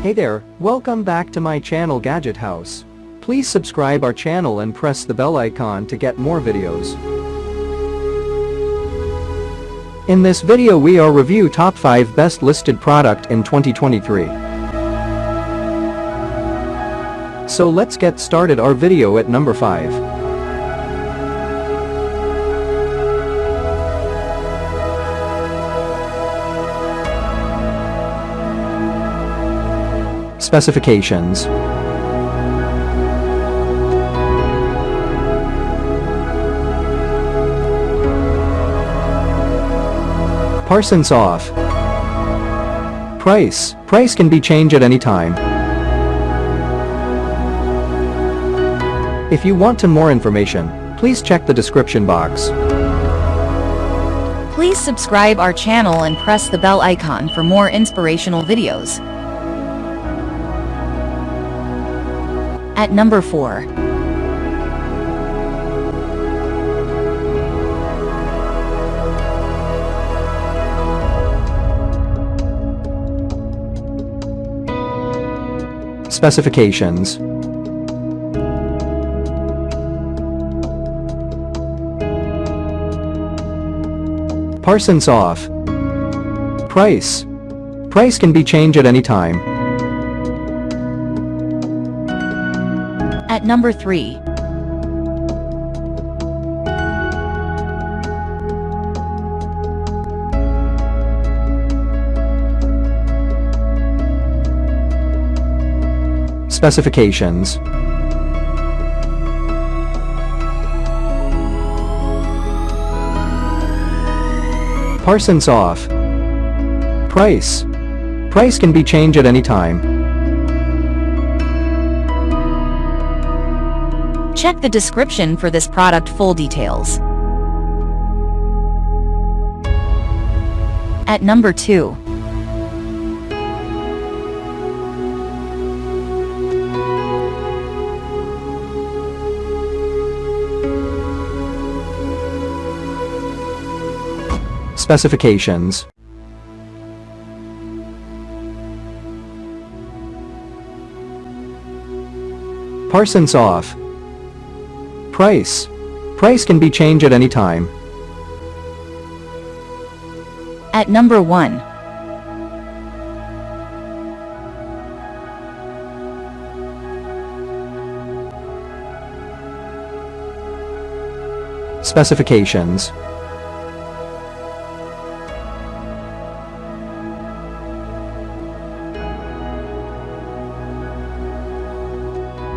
Hey there, welcome back to my channel Gadget House. Please subscribe our channel and press the bell icon to get more videos. In this video we are review top 5 best listed product in 2023. So let's get started our video at number 5. Specifications. Parsons off. Price can be changed at any time. If you want to more information, please check the description box. Please subscribe our channel and press the bell icon for more inspirational videos. At number 4. Specifications. Parsons off. Price can be changed at any time. At number 3. Specifications. Parsons off. Price can be changed at any time. Check the description for this product full details. At number 2. Specifications. Parsons off. Price can be changed at any time. At number 1. Specifications.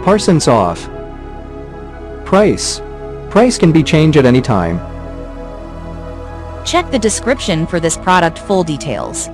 Parsons off. Price can be changed at any time. Check the description for this product full details.